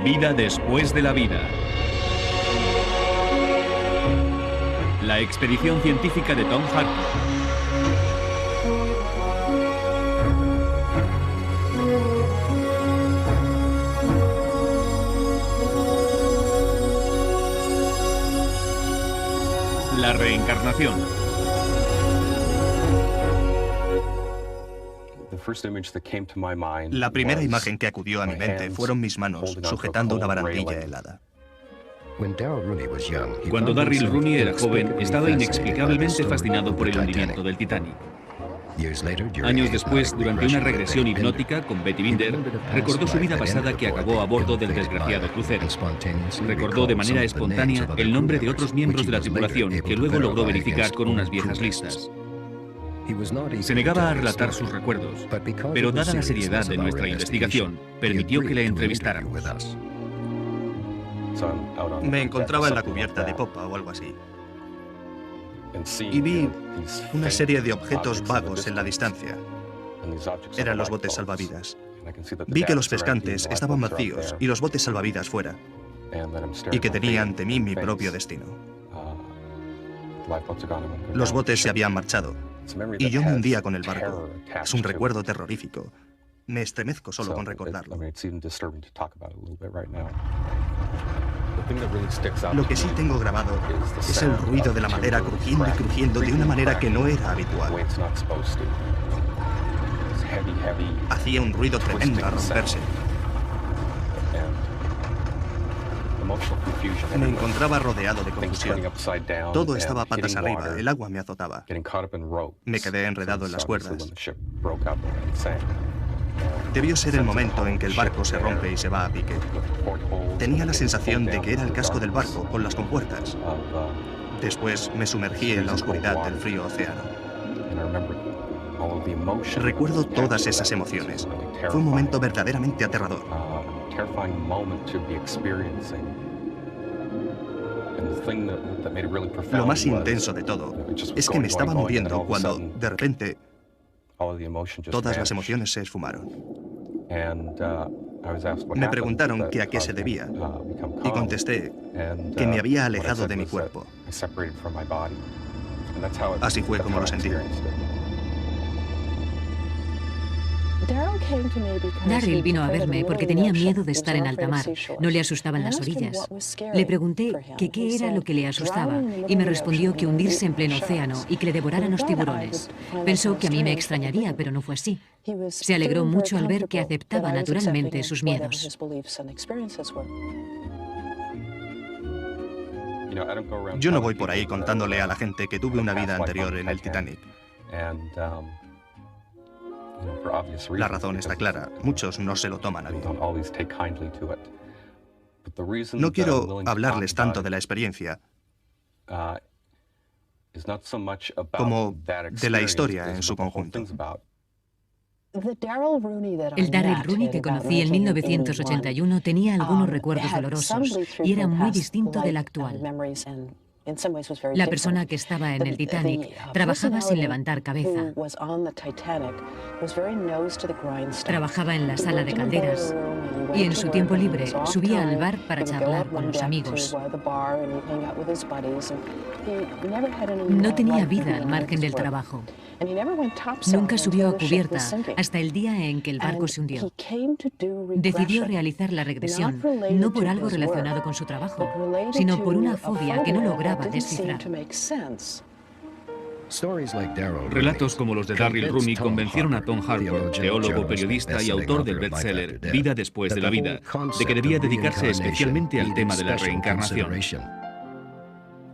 Vida después de la vida. La expedición científica de Tom Harper. La reencarnación. La primera imagen que acudió a mi mente fueron mis manos sujetando una barandilla helada. Cuando Darryl Rooney era joven, estaba inexplicablemente fascinado por el hundimiento del Titanic. Años después, durante una regresión hipnótica con Betty Binder, recordó su vida pasada que acabó a bordo del desgraciado crucero. Recordó de manera espontánea el nombre de otros miembros de la tripulación que luego logró verificar con unas viejas listas. Se negaba a relatar sus recuerdos, pero dada la seriedad de nuestra investigación, permitió que le entrevistáramos. Me encontraba en la cubierta de popa o algo así. Y vi una serie de objetos vagos en la distancia. Eran los botes salvavidas. Vi que los pescantes estaban vacíos y los botes salvavidas fuera. Y que tenía ante mí mi propio destino. Los botes se habían marchado. Y yo me hundía con el barco. Es un recuerdo terrorífico. Me estremezco solo con recordarlo. Lo que sí tengo grabado es el ruido de la madera crujiendo y crujiendo de una manera que no era habitual. Hacía un ruido tremendo al romperse. Me encontraba rodeado de confusión. Todo estaba patas arriba, el agua me azotaba. Me quedé enredado en las cuerdas. Debió ser el momento en que el barco se rompe y se va a pique. Tenía la sensación de que era el casco del barco con las compuertas. Después me sumergí en la oscuridad del frío océano. Recuerdo todas esas emociones. Fue un momento verdaderamente aterrador. Lo más intenso de todo es que me estaba moviendo cuando, de repente, todas las emociones se esfumaron. Me preguntaron que a qué se debía y contesté que me había alejado de mi cuerpo. Así fue como lo sentí. Darryl vino a verme porque tenía miedo de estar en alta mar. No le asustaban las orillas. Le pregunté que qué era lo que le asustaba y me respondió que hundirse en pleno océano y que le devoraran los tiburones. Pensó que a mí me extrañaría, pero no fue así. Se alegró mucho al ver que aceptaba naturalmente sus miedos. Yo no voy por ahí contándole a la gente que tuve una vida anterior en el Titanic. La razón está clara, muchos no se lo toman a bien. No quiero hablarles tanto de la experiencia como de la historia en su conjunto. El Darryl Rooney que conocí en 1981 tenía algunos recuerdos dolorosos y era muy distinto del actual. La persona que estaba en el Titanic trabajaba sin levantar cabeza. Trabajaba en la sala de calderas y en su tiempo libre subía al bar para charlar con los amigos. No tenía vida al margen del trabajo. Nunca subió a cubierta hasta el día en que el barco se hundió. Decidió realizar la regresión, no por algo relacionado con su trabajo, sino por una fobia que no lograba descifrar. Relatos como los de Darryl Rooney convencieron a Tom Harper, teólogo, periodista y autor del bestseller Vida después de la vida, de que debía dedicarse especialmente al tema de la reencarnación.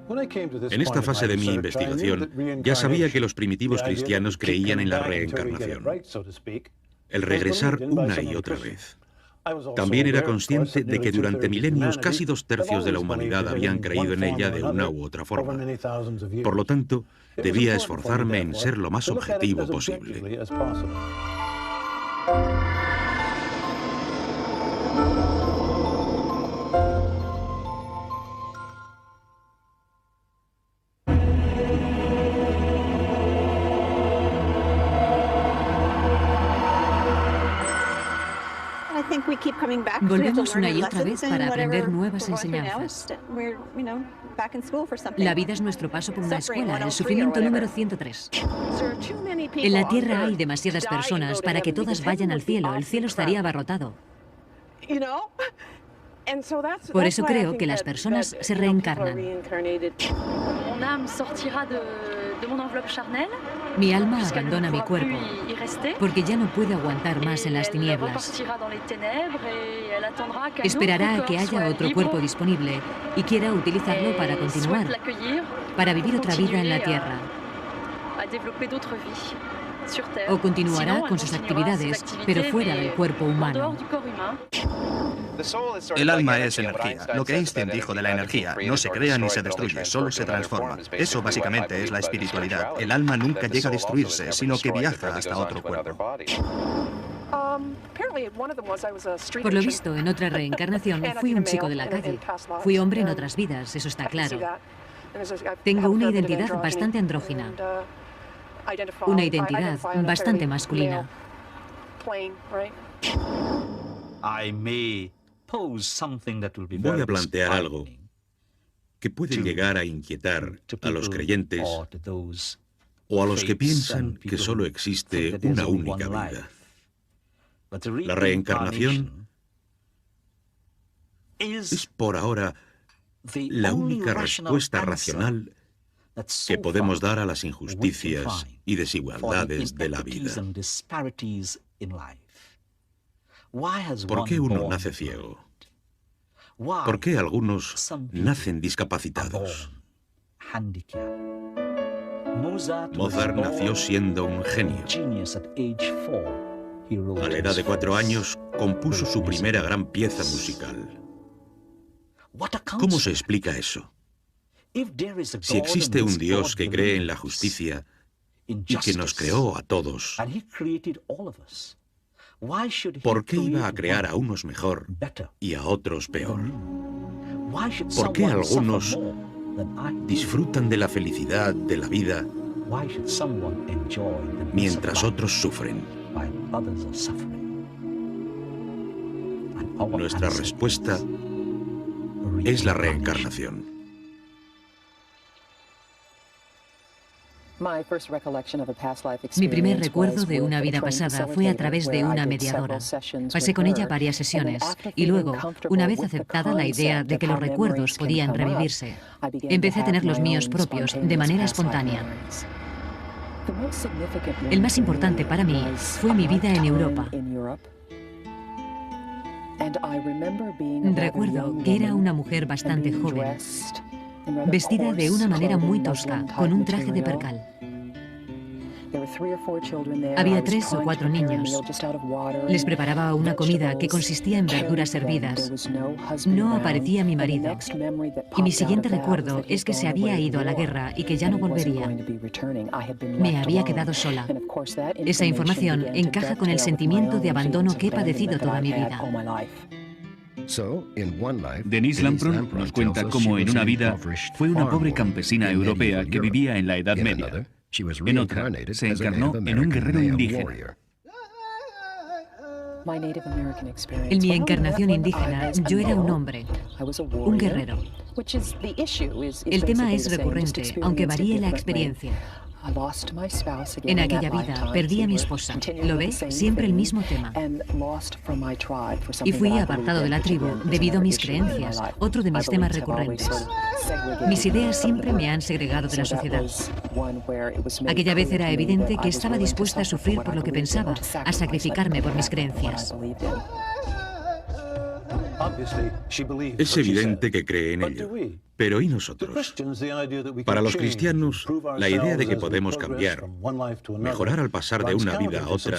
En esta fase de mi investigación, ya sabía que los primitivos cristianos creían en la reencarnación, el regresar una y otra vez. También era consciente de que durante milenios casi 2/3 de la humanidad habían creído en ella de una u otra forma. Por lo tanto, debía esforzarme en ser lo más objetivo posible. Volvemos una y otra vez para aprender nuevas enseñanzas. La vida es nuestro paso por una escuela, el sufrimiento número 103. En la Tierra hay demasiadas personas para que todas vayan al cielo. El cielo estaría abarrotado. Por eso creo que las personas se reencarnan. Mi alma abandona mi cuerpo porque ya no puede aguantar más en las tinieblas. Esperará a que haya otro cuerpo disponible y quiera utilizarlo para continuar, para vivir otra vida en la Tierra. O continuará con sus actividades, pero fuera del cuerpo humano. El alma es energía. Lo que Einstein dijo de la energía, no se crea ni se destruye, solo se transforma. Eso básicamente es la espiritualidad. El alma nunca llega a destruirse, sino que viaja hasta otro cuerpo. Por lo visto, en otra reencarnación fui un chico de la calle. Fui hombre en otras vidas, eso está claro. Tengo una identidad bastante andrógina. Una identidad bastante masculina. Voy a plantear algo que puede llegar a inquietar a los creyentes o a los que piensan que solo existe una única vida. La reencarnación es por ahora la única respuesta racional que podemos dar a las injusticias y desigualdades de la vida. ¿Por qué uno nace ciego? ¿Por qué algunos nacen discapacitados? Mozart nació siendo un genio. A la edad de 4 años compuso su primera gran pieza musical. ¿Cómo se explica eso? Si existe un Dios que cree en la justicia y que nos creó a todos, ¿por qué iba a crear a unos mejor y a otros peor? ¿Por qué algunos disfrutan de la felicidad de la vida mientras otros sufren? Nuestra respuesta es la reencarnación. Mi primer recuerdo de una vida pasada fue a través de una mediadora. Pasé con ella varias sesiones y luego, una vez aceptada la idea de que los recuerdos podían revivirse, empecé a tener los míos propios de manera espontánea. El más importante para mí fue mi vida en Europa. Recuerdo que era una mujer bastante joven, vestida de una manera muy tosca, con un traje de percal. Había 3 o 4 niños. Les preparaba una comida que consistía en verduras hervidas. No aparecía mi marido. Y mi siguiente recuerdo es que se había ido a la guerra y que ya no volvería. Me había quedado sola. Esa información encaja con el sentimiento de abandono que he padecido toda mi vida. Denise Lampron nos cuenta cómo en una vida fue una pobre campesina europea que vivía en la Edad Media. En otra, se encarnó en un guerrero indígena. En mi encarnación indígena, yo era un hombre, un guerrero. El tema es recurrente, aunque varíe la experiencia. En aquella vida perdí a mi esposa. ¿Lo ves? Siempre el mismo tema. Y fui apartado de la tribu debido a mis creencias, otro de mis temas recurrentes. Mis ideas siempre me han segregado de la sociedad. Aquella vez era evidente que estaba dispuesta a sufrir por lo que pensaba, a sacrificarme por mis creencias. Es evidente que cree en ello. Pero ¿y nosotros? Para los cristianos, la idea de que podemos cambiar, mejorar al pasar de una vida a otra,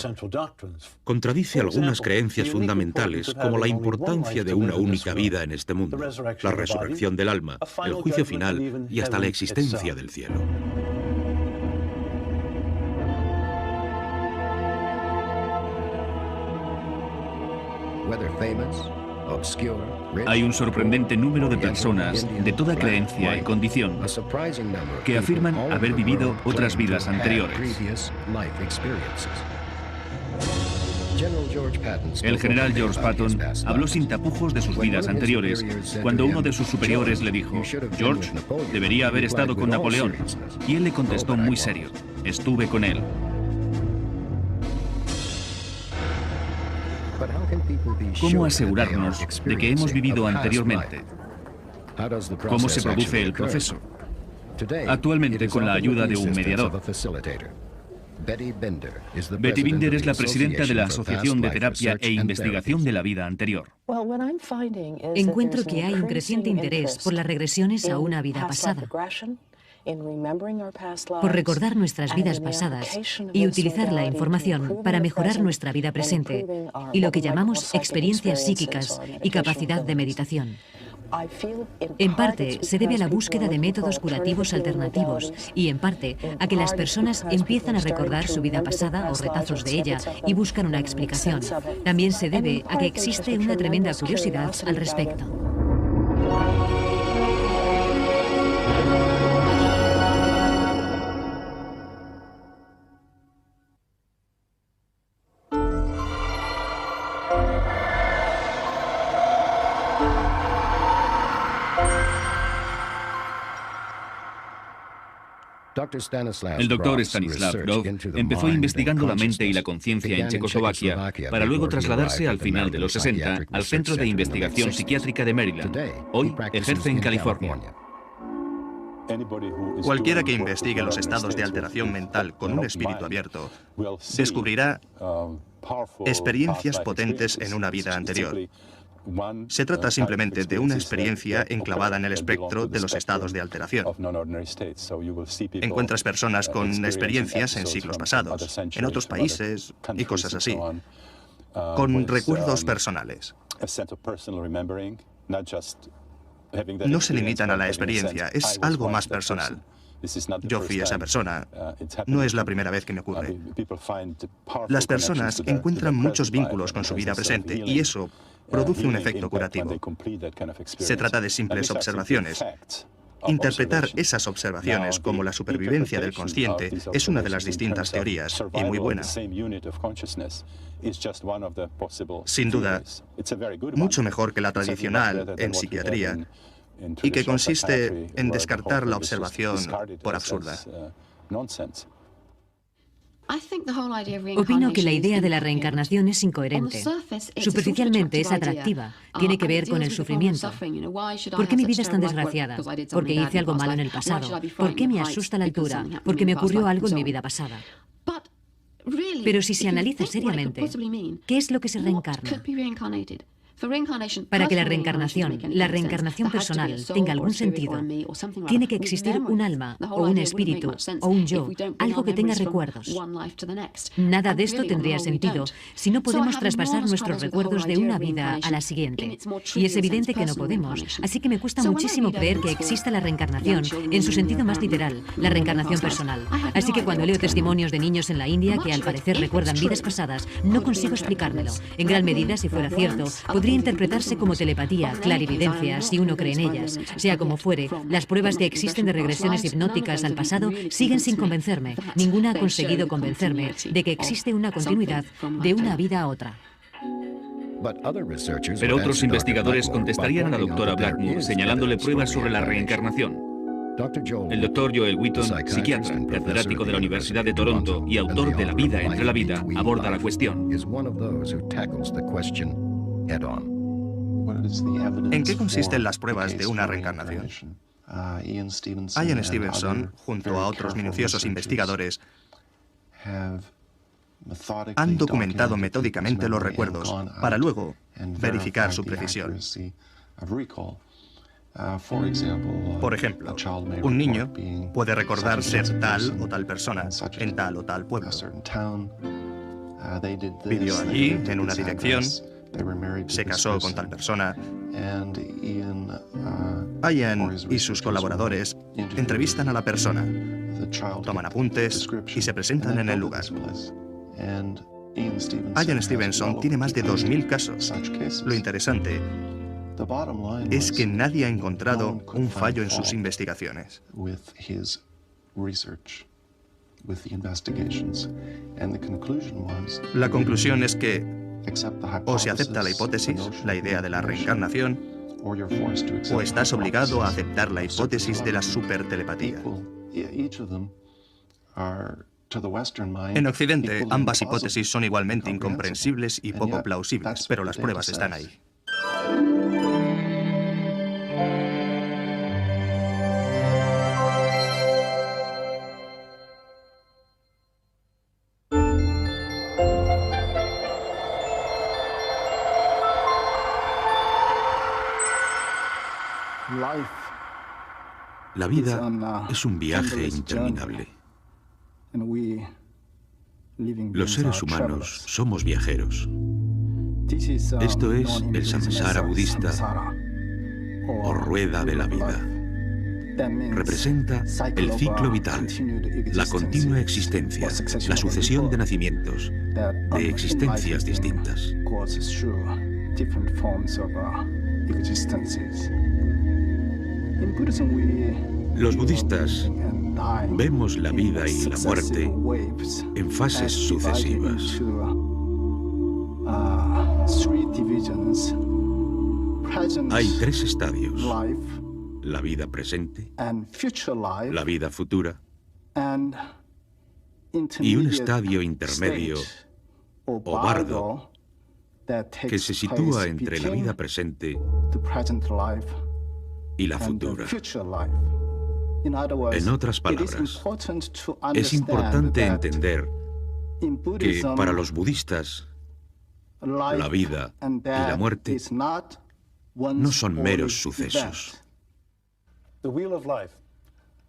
contradice algunas creencias fundamentales como la importancia de una única vida en este mundo, la resurrección del alma, el juicio final y hasta la existencia del cielo. Hay un sorprendente número de personas de toda creencia y condición que afirman haber vivido otras vidas anteriores. El general George Patton habló sin tapujos de sus vidas anteriores cuando uno de sus superiores le dijo: George, debería haber estado con Napoleón. Y él le contestó muy serio: estuve con él. ¿Cómo asegurarnos de que hemos vivido anteriormente? ¿Cómo se produce el proceso? Actualmente, con la ayuda de un mediador. Betty Binder es la presidenta de la Asociación de Terapia e Investigación de la Vida Anterior. Encuentro que hay un creciente interés por las regresiones a una vida pasada, por recordar nuestras vidas pasadas y utilizar la información para mejorar nuestra vida presente y lo que llamamos experiencias psíquicas y capacidad de meditación. En parte se debe a la búsqueda de métodos curativos alternativos y en parte a que las personas empiezan a recordar su vida pasada o retazos de ella y buscan una explicación. También se debe a que existe una tremenda curiosidad al respecto. El doctor Stanislav Grof empezó investigando la mente y la conciencia en Checoslovaquia para luego trasladarse al final de los 60 al Centro de Investigación Psiquiátrica de Maryland. Hoy ejerce en California. Cualquiera que investigue los estados de alteración mental con un espíritu abierto descubrirá experiencias potentes en una vida anterior. Se trata simplemente de una experiencia enclavada en el espectro de los estados de alteración. Encuentras personas con experiencias en siglos pasados, en otros países y cosas así, con recuerdos personales. No se limitan a la experiencia, es algo más personal. Yo fui esa persona. No es la primera vez que me ocurre. Las personas encuentran muchos vínculos con su vida presente y eso produce un efecto curativo. Se trata de simples observaciones. Interpretar esas observaciones como la supervivencia del consciente es una de las distintas teorías, y muy buena. Sin duda, mucho mejor que la tradicional en psiquiatría, y que consiste en descartar la observación por absurda. Opino que la idea de la reencarnación es incoherente. Superficialmente es atractiva, tiene que ver con el sufrimiento. ¿Por qué mi vida es tan desgraciada? ¿Porque hice algo malo en el pasado? ¿Por qué me asusta la altura? ¿Porque me ocurrió algo en mi vida pasada? Pero si se analiza seriamente, ¿qué es lo que se reencarna? Para que la reencarnación personal tenga algún sentido, tiene que existir un alma, o un espíritu, o un yo, algo que tenga recuerdos. Nada de esto tendría sentido si no podemos traspasar nuestros recuerdos de una vida a la siguiente. Y es evidente que no podemos, así que me cuesta muchísimo creer que exista la reencarnación en su sentido más literal, la reencarnación personal. Así que cuando leo testimonios de niños en la India que al parecer recuerdan vidas pasadas, no consigo explicármelo. En gran medida, si fuera cierto, podría interpretarse como telepatía, clarividencia, si uno cree en ellas. Sea como fuere, las pruebas que existen de regresiones hipnóticas al pasado siguen sin convencerme. Ninguna ha conseguido convencerme de que existe una continuidad de una vida a otra. Pero otros investigadores contestarían a la doctora Blackmore señalándole pruebas sobre la reencarnación. El doctor Joel Wheaton, psiquiatra, catedrático de la Universidad de Toronto y autor de La vida entre la vida, aborda la cuestión. ¿En qué consisten las pruebas de una reencarnación? Ian Stevenson, junto a otros minuciosos investigadores, han documentado metódicamente los recuerdos para luego verificar su precisión. Por ejemplo, un niño puede recordar ser tal o tal persona en tal o tal pueblo. Vivió allí, en una dirección, se casó con tal persona. Ian y sus colaboradores entrevistan a la persona, toman apuntes y se presentan en el lugar. Ian Stevenson tiene más de 2000 casos. Lo interesante es que nadie ha encontrado un fallo en sus investigaciones. La conclusión es que O se acepta la hipótesis, la idea de la reencarnación, o estás obligado a aceptar la hipótesis de la supertelepatía. En Occidente, ambas hipótesis son igualmente incomprensibles y poco plausibles, pero las pruebas están ahí. La vida es un viaje interminable. Los seres humanos somos viajeros. Esto es el samsara budista o rueda de la vida. Representa el ciclo vital, la continua existencia, la sucesión de nacimientos, de existencias distintas. Los budistas vemos la vida y la muerte en fases sucesivas. Hay tres estadios: la vida presente, la vida futura y un estadio intermedio o bardo que se sitúa entre la vida presente y la futura. En otras palabras, es importante entender que para los budistas la vida y la muerte no son meros sucesos.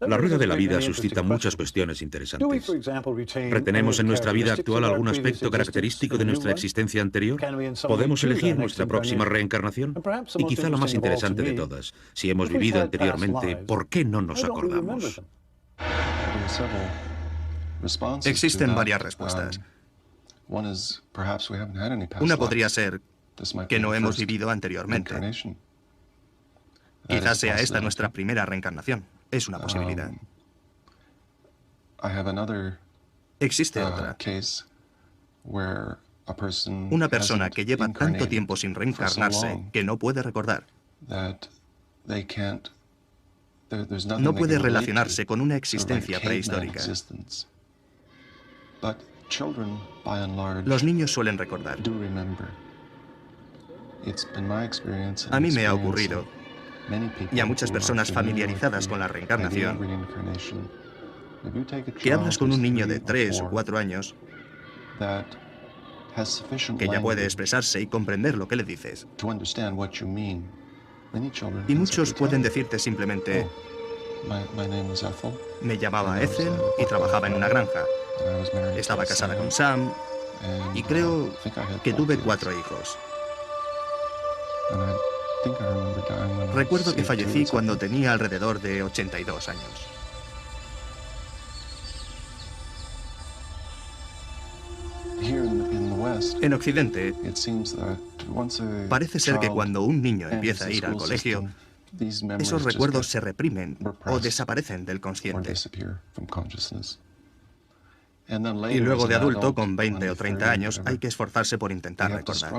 La rueda de la vida suscita muchas cuestiones interesantes. ¿Retenemos en nuestra vida actual algún aspecto característico de nuestra existencia anterior? ¿Podemos elegir nuestra próxima reencarnación? Y quizá la más interesante de todas, si hemos vivido anteriormente, ¿por qué no nos acordamos? Existen varias respuestas. Una podría ser que no hemos vivido anteriormente. Quizás sea esta nuestra primera reencarnación. Es una posibilidad. Existe otra. Una persona que lleva tanto tiempo sin reencarnarse que no puede recordar. No puede relacionarse con una existencia prehistórica. Los niños suelen recordar. A mí me ha ocurrido, y a muchas personas familiarizadas con la reencarnación, que hablas con un niño de 3 o 4 años que ya puede expresarse y comprender lo que le dices. Y muchos pueden decirte simplemente: me llamaba Ethel y trabajaba en una granja. Estaba casada con Sam y creo que tuve 4 hijos. Recuerdo que fallecí cuando tenía alrededor de 82 años. En Occidente, parece ser que cuando un niño empieza a ir al colegio, esos recuerdos se reprimen o desaparecen del consciente. Y luego de adulto, con 20 o 30 años, hay que esforzarse por intentar recordar.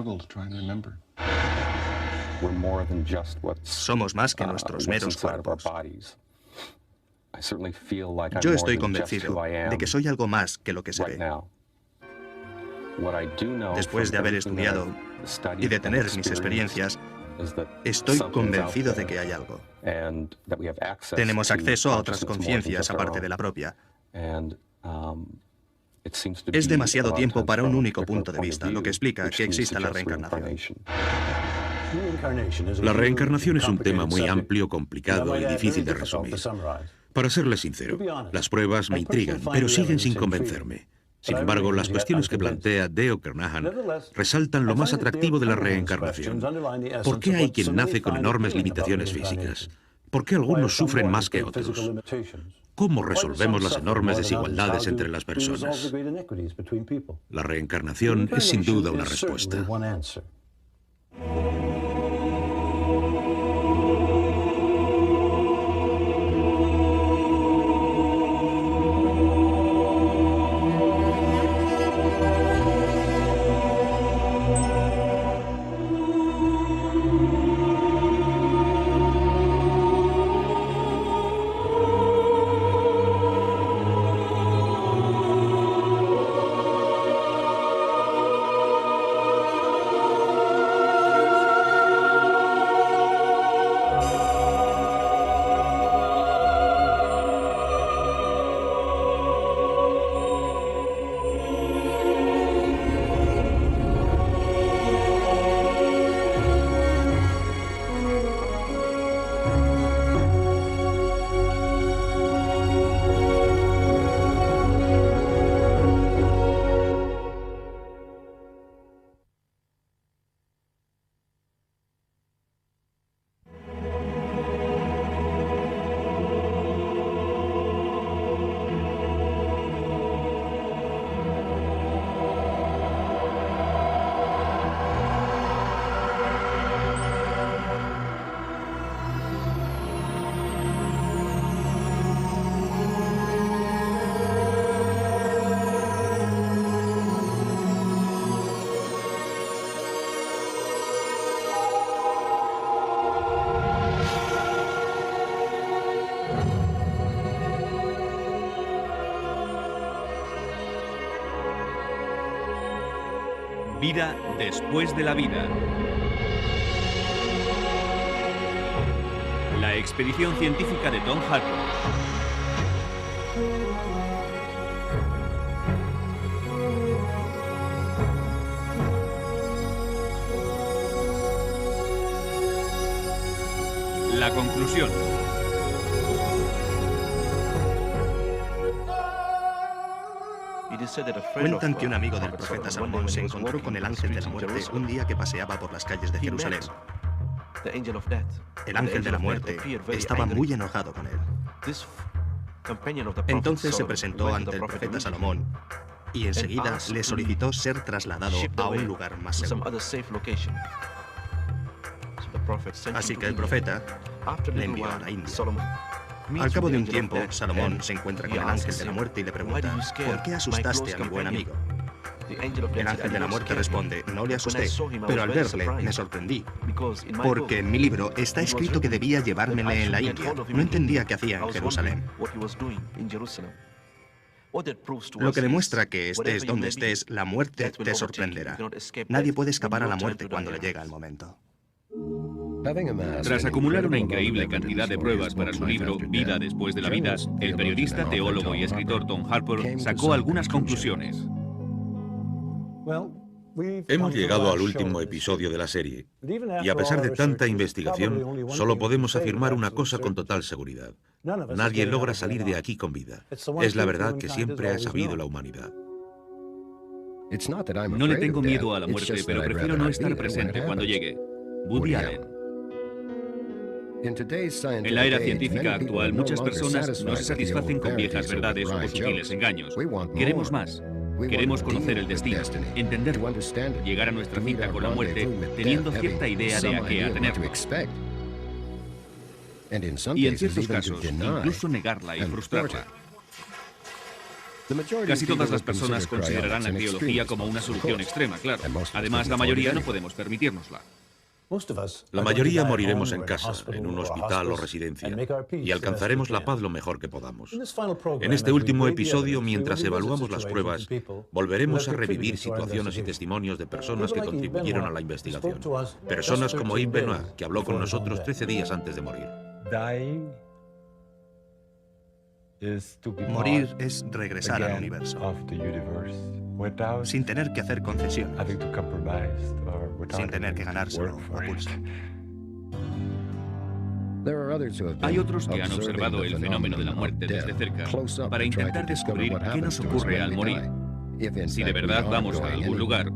Somos más que nuestros meros cuerpos. Yo estoy convencido de que soy algo más que lo que se ve. Después de haber estudiado y de tener mis experiencias, estoy convencido de que hay algo. Tenemos acceso a otras conciencias aparte de la propia. Es demasiado tiempo para un único punto de vista, lo que explica que exista la reencarnación. La reencarnación es un tema muy amplio, complicado y difícil de resumir. Para serles sincero, las pruebas me intrigan, pero siguen sin convencerme. Sin embargo, las cuestiones que plantea Dale Carnahan resaltan lo más atractivo de la reencarnación. ¿Por qué hay quien nace con enormes limitaciones físicas? ¿Por qué algunos sufren más que otros? ¿Cómo resolvemos las enormes desigualdades entre las personas? La reencarnación es sin duda una respuesta. Vida después de la vida. La expedición científica de Tom Harpur. La conclusión. Cuentan que un amigo del profeta Salomón se encontró con el ángel de la muerte un día que paseaba por las calles de Jerusalén. El ángel de la muerte estaba muy enojado con él. Entonces se presentó ante el profeta Salomón y enseguida le solicitó ser trasladado a un lugar más seguro. Así que el profeta le envió a la India. Al cabo de un tiempo, Salomón se encuentra con el ángel de la muerte y le pregunta: ¿por qué asustaste a mi buen amigo? El ángel de la muerte responde: no le asusté, pero al verle me sorprendí, porque en mi libro está escrito que debía llevármele en la India. No entendía qué hacía en Jerusalén. Lo que demuestra que estés donde estés, la muerte te sorprenderá. Nadie puede escapar a la muerte cuando le llega el momento. Tras acumular una increíble cantidad de pruebas para su libro Vida después de la vida, el periodista, teólogo y escritor Tom Harpur sacó algunas conclusiones. Hemos llegado al último episodio de la serie, y a pesar de tanta investigación, solo podemos afirmar una cosa con total seguridad. Nadie logra salir de aquí con vida. Es la verdad que siempre ha sabido la humanidad. No le tengo miedo a la muerte, pero prefiero no estar presente cuando llegue. Woody Allen. En la era científica actual, muchas personas no se satisfacen con viejas verdades o sutiles engaños. Queremos más. Queremos conocer el destino, entenderlo, llegar a nuestra cita con la muerte teniendo cierta idea de a qué atenerlo. Y en ciertos casos, incluso negarla y frustrarla. Casi todas las personas considerarán la teología como una solución extrema, claro. Además, la mayoría no podemos permitirnosla. La mayoría moriremos en casa, en un hospital o residencia, y alcanzaremos la paz lo mejor que podamos. En este último episodio, mientras evaluamos las pruebas, volveremos a revivir situaciones y testimonios de personas que contribuyeron a la investigación. Personas como Yves Benoit, que habló con nosotros 13 días antes de morir. Morir es regresar al universo, sin tener que hacer concesiones, sin tener que ganárselo a pulso. Hay otros que han observado el fenómeno de la muerte desde cerca para intentar descubrir qué nos ocurre al morir, si de verdad vamos a algún lugar,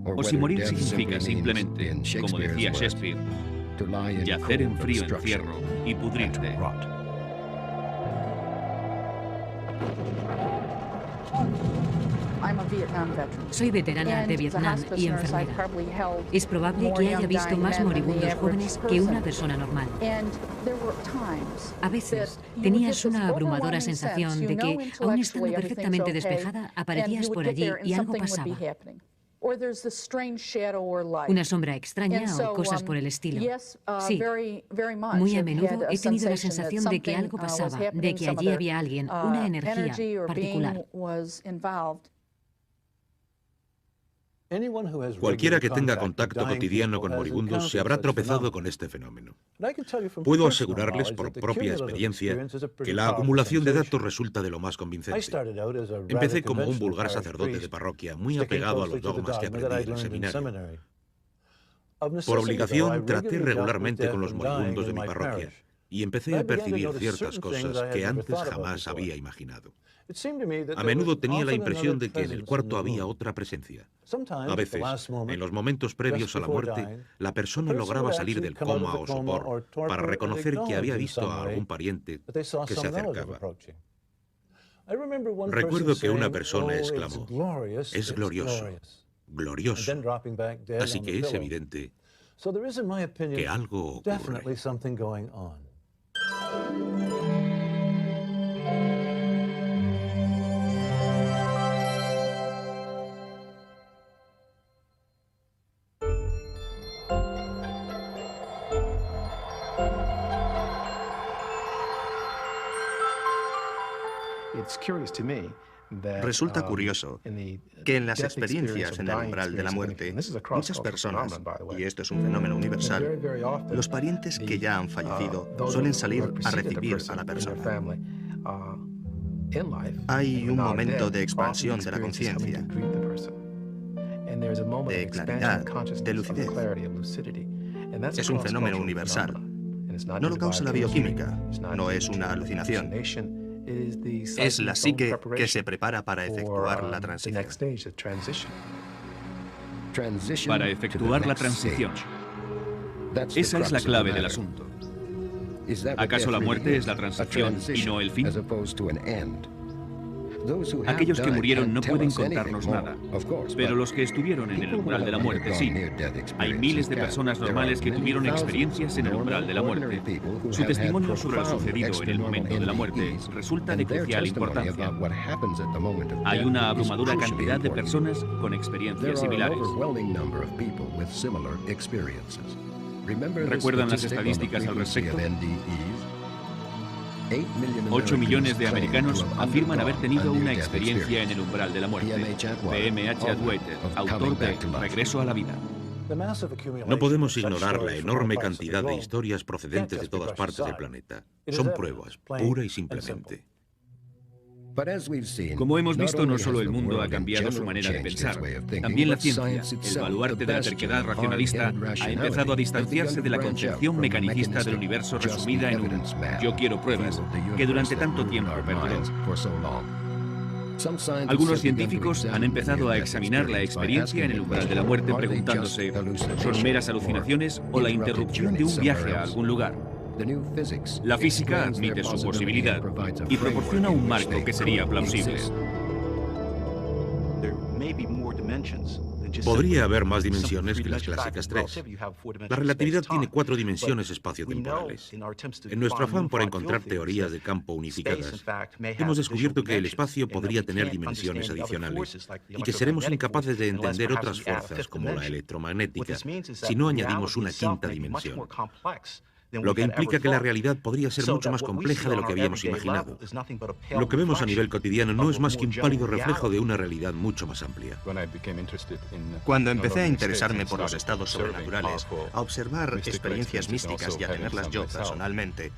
o si morir significa simplemente, como decía Shakespeare, yacer en frío encierro y pudrirte. Soy veterana de Vietnam y enfermera. Es probable que haya visto más moribundos jóvenes que una persona normal. A veces tenías una abrumadora sensación de que, aun estando perfectamente despejada, aparecías por allí y algo pasaba. Una sombra extraña o cosas por el estilo. Sí, muy a menudo he tenido la sensación de que algo pasaba, de que allí había alguien, una energía particular. Cualquiera que tenga contacto cotidiano con moribundos se habrá tropezado con este fenómeno. Puedo asegurarles por propia experiencia que la acumulación de datos resulta de lo más convincente. Empecé como un vulgar sacerdote de parroquia, muy apegado a los dogmas que aprendí en el seminario. Por obligación, traté regularmente con los moribundos de mi parroquia y empecé a percibir ciertas cosas que antes jamás había imaginado. A menudo tenía la impresión de que en el cuarto había otra presencia. A veces, en los momentos previos a la muerte, la persona lograba salir del coma o sopor para reconocer que había visto a algún pariente que se acercaba. Recuerdo que una persona exclamó: "Es glorioso, glorioso". Así que es evidente que algo ocurre. Resulta curioso que en las experiencias en el umbral de la muerte, muchas personas, y esto es un fenómeno universal, los parientes que ya han fallecido suelen salir a recibir a la persona. Hay un momento de expansión de la conciencia, de claridad, de lucidez. Es un fenómeno universal. No lo causa la bioquímica, no es una alucinación. Es la psique que se prepara para efectuar la transición. Para efectuar la transición. Esa es la clave del asunto. ¿Acaso la muerte es la transición y no el fin? Aquellos que murieron no pueden contarnos nada, pero los que estuvieron en el umbral de la muerte sí. Hay miles de personas normales que tuvieron experiencias en el umbral de la muerte. Su testimonio sobre lo sucedido en el momento de la muerte resulta de crucial importancia. Hay una abrumadora cantidad de personas con experiencias similares. ¿Recuerdan las estadísticas al respecto? 8 millones de americanos afirman haber tenido una experiencia en el umbral de la muerte. B.M.H. Atwater, autor de Regreso a la vida. No podemos ignorar la enorme cantidad de historias procedentes de todas partes del planeta. Son pruebas, pura y simplemente. Como hemos visto, no solo el mundo ha cambiado su manera de pensar, también la ciencia, el baluarte de la terquedad racionalista, ha empezado a distanciarse de la concepción mecanicista del universo resumida en un «yo quiero pruebas», que durante tanto tiempo perduró. Algunos científicos han empezado a examinar la experiencia en el umbral de la muerte preguntándose ¿son meras alucinaciones o la interrupción de un viaje a algún lugar? La física admite su posibilidad y proporciona un marco que sería plausible. Podría haber más dimensiones que las clásicas 3. La relatividad tiene 4 dimensiones espaciotemporales. En nuestro afán por encontrar teorías de campo unificadas, hemos descubierto que el espacio podría tener dimensiones adicionales y que seremos incapaces de entender otras fuerzas, como la electromagnética, si no añadimos una quinta dimensión. Lo que implica que la realidad podría ser mucho más compleja de lo que habíamos imaginado. Lo que vemos a nivel cotidiano no es más que un pálido reflejo de una realidad mucho más amplia. Cuando empecé a interesarme por los estados sobrenaturales, a observar experiencias místicas y a tenerlas yo personalmente,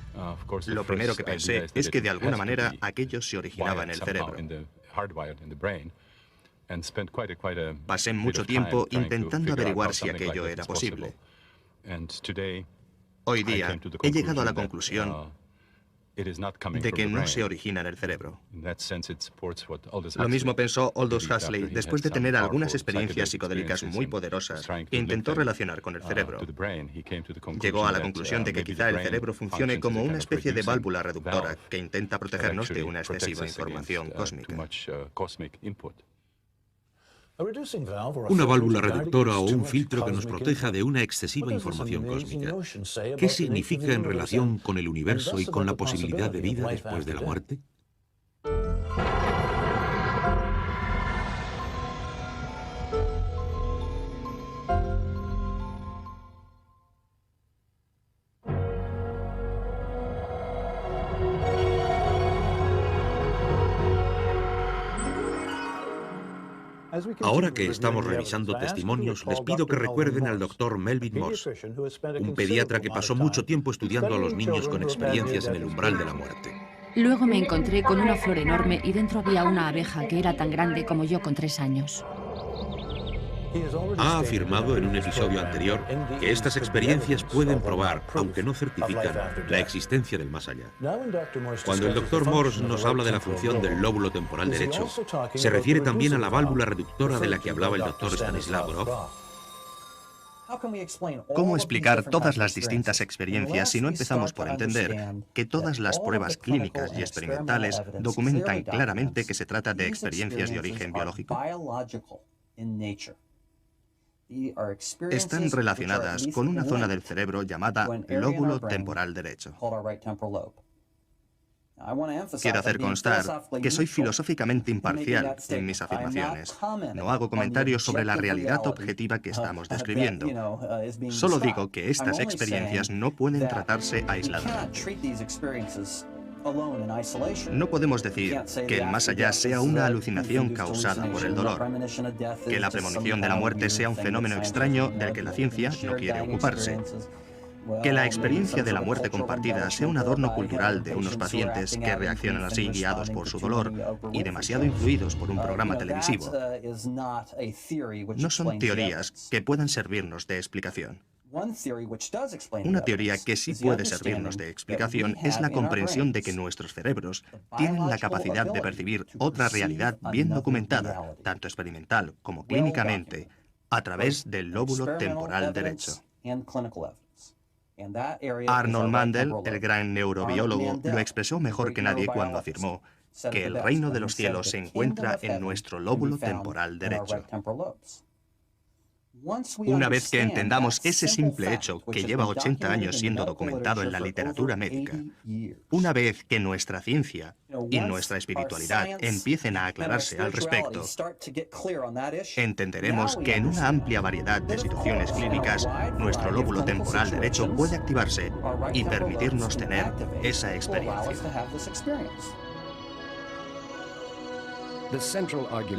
lo primero que pensé es que de alguna manera aquello se originaba en el cerebro. Pasé mucho tiempo intentando averiguar si aquello era posible. Hoy día he llegado a la conclusión de que no se origina en el cerebro. Lo mismo pensó Aldous Huxley después de tener algunas experiencias psicodélicas muy poderosas que intentó relacionar con el cerebro. Llegó a la conclusión de que quizá el cerebro funcione como una especie de válvula reductora que intenta protegernos de una excesiva información cósmica. Una válvula reductora o un filtro que nos proteja de una excesiva información cósmica. ¿Qué significa en relación con el universo y con la posibilidad de vida después de la muerte? Ahora que estamos revisando testimonios, les pido que recuerden al Dr. Melvin Morse, un pediatra que pasó mucho tiempo estudiando a los niños con experiencias en el umbral de la muerte. Luego me encontré con una flor enorme y dentro había una abeja que era tan grande como yo con 3 años. Ha afirmado en un episodio anterior que estas experiencias pueden probar, aunque no certifican, la existencia del más allá. Cuando el Dr. Morse nos habla de la función del lóbulo temporal derecho, se refiere también a la válvula reductora de la que hablaba el Dr. Stanislav Grof. ¿Cómo explicar todas las distintas experiencias si no empezamos por entender que todas las pruebas clínicas y experimentales documentan claramente que se trata de experiencias de origen biológico? Están relacionadas con una zona del cerebro llamada lóbulo temporal derecho. Quiero hacer constar que soy filosóficamente imparcial en mis afirmaciones. No hago comentarios sobre la realidad objetiva que estamos describiendo. Solo digo que estas experiencias no pueden tratarse aisladas. No podemos decir que el más allá sea una alucinación causada por el dolor, que la premonición de la muerte sea un fenómeno extraño del que la ciencia no quiere ocuparse, que la experiencia de la muerte compartida sea un adorno cultural de unos pacientes que reaccionan así guiados por su dolor y demasiado influidos por un programa televisivo. No son teorías que puedan servirnos de explicación. Una teoría que sí puede servirnos de explicación es la comprensión de que nuestros cerebros tienen la capacidad de percibir otra realidad bien documentada, tanto experimental como clínicamente, a través del lóbulo temporal derecho. Arnold Mandel, el gran neurobiólogo, lo expresó mejor que nadie cuando afirmó que el reino de los cielos se encuentra en nuestro lóbulo temporal derecho. Una vez que entendamos ese simple hecho que lleva 80 años siendo documentado en la literatura médica, una vez que nuestra ciencia y nuestra espiritualidad empiecen a aclararse al respecto, entenderemos que en una amplia variedad de situaciones clínicas, nuestro lóbulo temporal derecho puede activarse y permitirnos tener esa experiencia.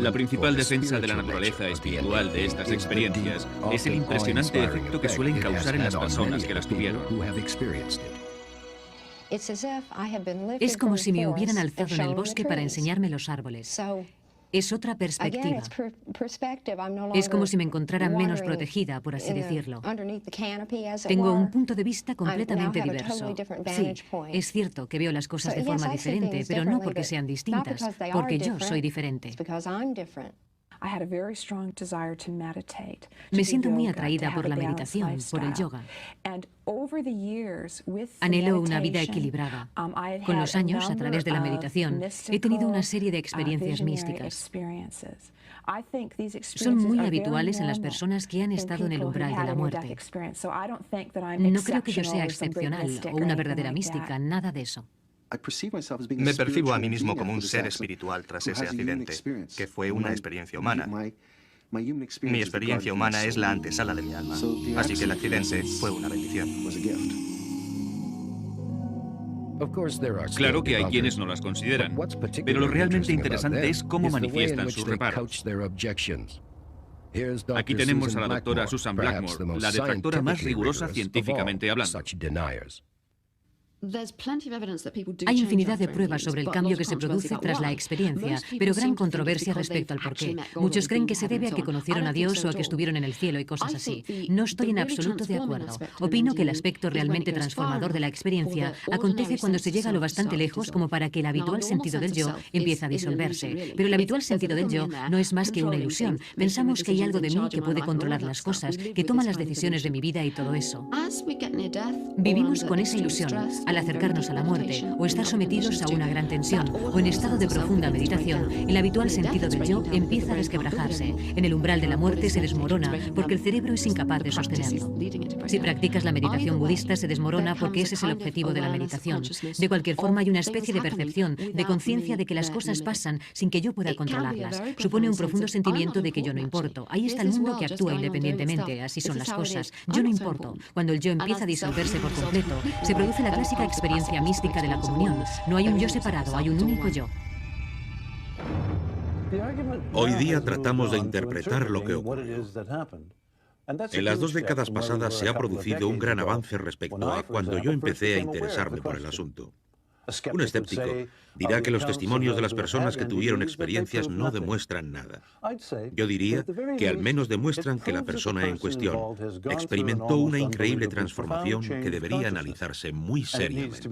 La principal defensa de la naturaleza espiritual de estas experiencias es el impresionante efecto que suelen causar en las personas que las tuvieron. Es como si me hubieran alzado en el bosque para enseñarme los árboles. Es otra perspectiva. Es como si me encontrara menos protegida, por así decirlo. Tengo un punto de vista completamente diverso. Sí, es cierto que veo las cosas de forma diferente, pero no porque sean distintas, porque yo soy diferente. Me siento muy atraída por la meditación, por el yoga. Anhelo una vida equilibrada. Con los años, a través de la meditación, he tenido una serie de experiencias místicas. Son muy habituales en las personas que han estado en el umbral de la muerte. No creo que yo sea excepcional o una verdadera mística, nada de eso. Me percibo a mí mismo como un ser espiritual tras ese accidente, que fue una experiencia humana. Mi experiencia humana es la antesala de mi alma, así que el accidente fue una bendición. Claro que hay quienes no las consideran, pero lo realmente interesante es cómo manifiestan sus reparos. Aquí tenemos a la doctora Susan Blackmore, la detractora más rigurosa científicamente hablando. Hay infinidad de pruebas sobre el cambio que se produce tras la experiencia, pero gran controversia respecto al porqué. Muchos creen que se debe a que conocieron a Dios o a que estuvieron en el cielo y cosas así. No estoy en absoluto de acuerdo. Opino que el aspecto realmente transformador de la experiencia acontece cuando se llega lo bastante lejos como para que el habitual sentido del yo empiece a disolverse. Pero el habitual sentido del yo no es más que una ilusión. Pensamos que hay algo de mí que puede controlar las cosas, que toma las decisiones de mi vida y todo eso. Vivimos con esa ilusión. Al acercarnos a la muerte, o estar sometidos a una gran tensión, o en estado de profunda meditación, el habitual sentido del yo empieza a resquebrajarse. En el umbral de la muerte se desmorona porque el cerebro es incapaz de sostenerlo. Si practicas la meditación budista, se desmorona porque ese es el objetivo de la meditación. De cualquier forma, hay una especie de percepción, de conciencia de que las cosas pasan sin que yo pueda controlarlas. Supone un profundo sentimiento de que yo no importo. Ahí está el mundo que actúa independientemente, así son las cosas. Yo no importo. Cuando el yo empieza a disolverse por completo, se produce la clásica experiencia mística de la comunión. No hay un yo separado, hay un único yo. Hoy día tratamos de interpretar lo que ocurrió. En las 2 décadas pasadas se ha producido un gran avance respecto a cuando yo empecé a interesarme por el asunto. Un escéptico dirá que los testimonios de las personas que tuvieron experiencias no demuestran nada. Yo diría que al menos demuestran que la persona en cuestión experimentó una increíble transformación que debería analizarse muy seriamente.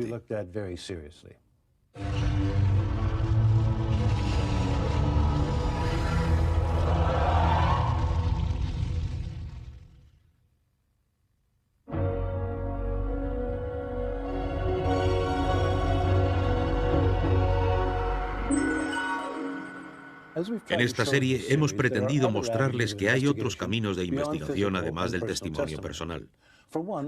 En esta serie hemos pretendido mostrarles que hay otros caminos de investigación además del testimonio personal.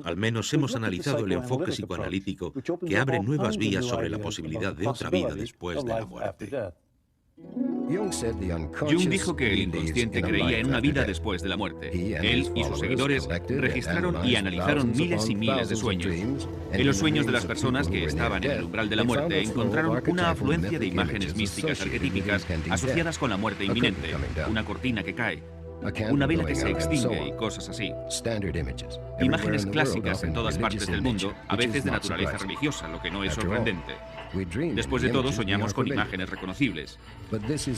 Al menos hemos analizado el enfoque psicoanalítico que abre nuevas vías sobre la posibilidad de otra vida después de la muerte. Jung dijo que el inconsciente creía en una vida después de la muerte. Él y sus seguidores registraron y analizaron miles y miles de sueños. En los sueños de las personas que estaban en el umbral de la muerte encontraron una afluencia de imágenes místicas arquetípicas asociadas con la muerte inminente, una cortina que cae, una vela que se extingue y cosas así. Imágenes clásicas en todas partes del mundo, a veces de naturaleza religiosa, lo que no es sorprendente. Después de todo, soñamos con imágenes reconocibles.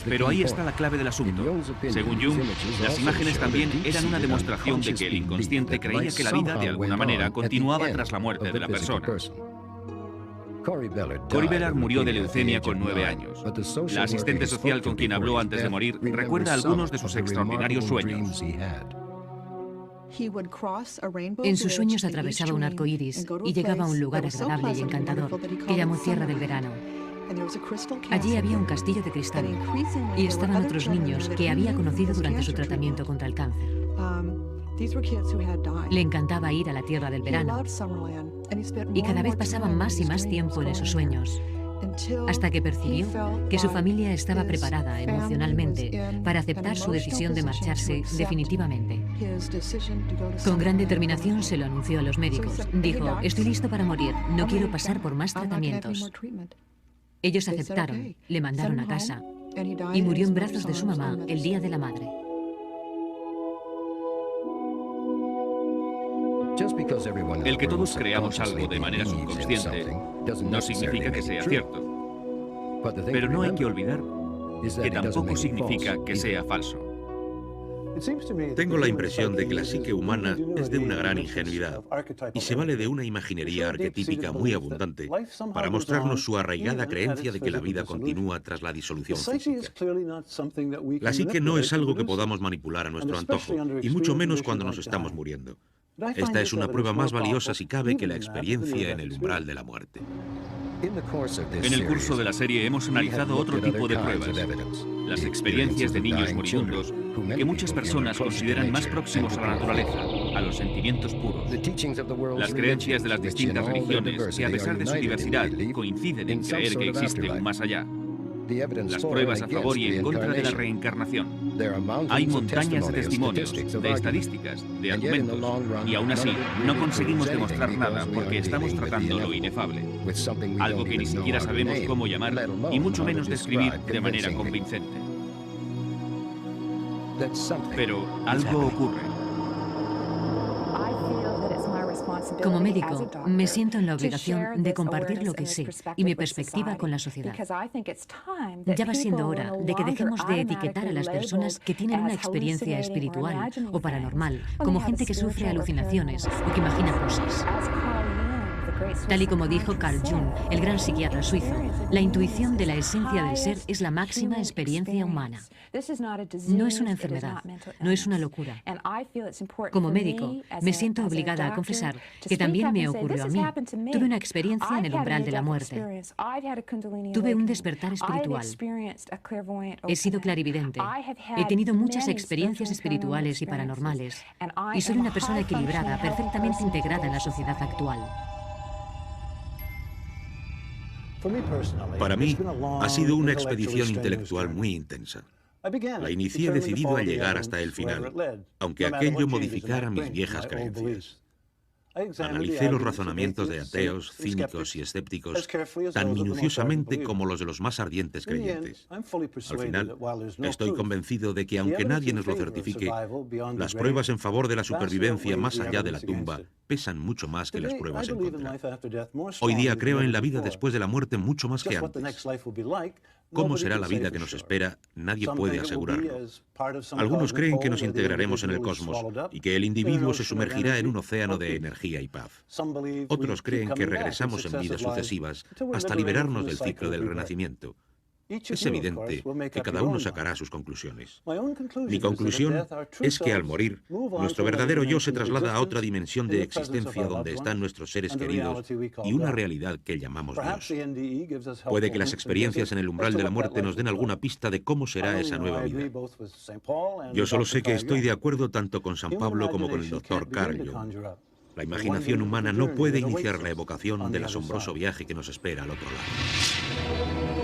Pero ahí está la clave del asunto. Según Jung, las imágenes también eran una demostración de que el inconsciente creía que la vida, de alguna manera, continuaba tras la muerte de la persona. Cory Bellard murió de leucemia con 9 años. La asistente social con quien habló antes de morir recuerda algunos de sus extraordinarios sueños. En sus sueños atravesaba un arco iris y llegaba a un lugar agradable y encantador que llamó Tierra del Verano. Allí había un castillo de cristal y estaban otros niños que había conocido durante su tratamiento contra el cáncer. Le encantaba ir a la Tierra del Verano y cada vez pasaban más y más tiempo en esos sueños, hasta que percibió que su familia estaba preparada emocionalmente para aceptar su decisión de marcharse definitivamente. Con gran determinación se lo anunció a los médicos. Dijo: estoy listo para morir, no quiero pasar por más tratamientos. Ellos aceptaron, le mandaron a casa y murió en brazos de su mamá el Día de la Madre. El que todos creamos algo de manera subconsciente no significa que sea cierto. Pero no hay que olvidar que tampoco significa que sea falso. Tengo la impresión de que la psique humana es de una gran ingenuidad y se vale de una imaginería arquetípica muy abundante para mostrarnos su arraigada creencia de que la vida continúa tras la disolución física. La psique no es algo que podamos manipular a nuestro antojo, y mucho menos cuando nos estamos muriendo. Esta es una prueba más valiosa, si cabe, que la experiencia en el umbral de la muerte. En el curso de la serie hemos analizado otro tipo de pruebas, las experiencias de niños moribundos que muchas personas consideran más próximos a la naturaleza, a los sentimientos puros. Las creencias de las distintas religiones, que a pesar de su diversidad, coinciden en creer que existe un más allá. Las pruebas a favor y en contra de la reencarnación. Hay montañas de testimonios, de estadísticas, de argumentos, y aún así no conseguimos demostrar nada porque estamos tratando lo inefable. Algo que ni siquiera sabemos cómo llamar y mucho menos describir de manera convincente. Pero algo ocurre. Como médico, me siento en la obligación de compartir lo que sé y mi perspectiva con la sociedad. Ya va siendo hora de que dejemos de etiquetar a las personas que tienen una experiencia espiritual o paranormal como gente que sufre alucinaciones o que imagina cosas. Tal y como dijo Carl Jung, el gran psiquiatra suizo, la intuición de la esencia del ser es la máxima experiencia humana. No es una enfermedad, no es una locura. Como médico, me siento obligada a confesar que también me ocurrió a mí. Tuve una experiencia en el umbral de la muerte. Tuve un despertar espiritual. He sido clarividente. He tenido muchas experiencias espirituales y paranormales. Y soy una persona equilibrada, perfectamente integrada en la sociedad actual. Para mí, ha sido una expedición intelectual muy intensa. La inicié decidido a llegar hasta el final, aunque aquello modificara mis viejas creencias. Analicé los razonamientos de ateos, cínicos y escépticos tan minuciosamente como los de los más ardientes creyentes. Al final, estoy convencido de que, aunque nadie nos lo certifique, las pruebas en favor de la supervivencia más allá de la tumba pesan mucho más que las pruebas en contra. Hoy día creo en la vida después de la muerte mucho más que antes. ¿Cómo será la vida que nos espera? Nadie puede asegurarlo. Algunos creen que nos integraremos en el cosmos y que el individuo se sumergirá en un océano de energía y paz. Otros creen que regresamos en vidas sucesivas hasta liberarnos del ciclo del renacimiento. Es evidente que cada uno sacará sus conclusiones. Mi conclusión es que al morir, nuestro verdadero yo se traslada a otra dimensión de existencia donde están nuestros seres queridos y una realidad que llamamos Dios. Puede que las experiencias en el umbral de la muerte nos den alguna pista de cómo será esa nueva vida. Yo solo sé que estoy de acuerdo tanto con San Pablo como con el Dr. Carl Jung. La imaginación humana no puede iniciar la evocación del asombroso viaje que nos espera al otro lado.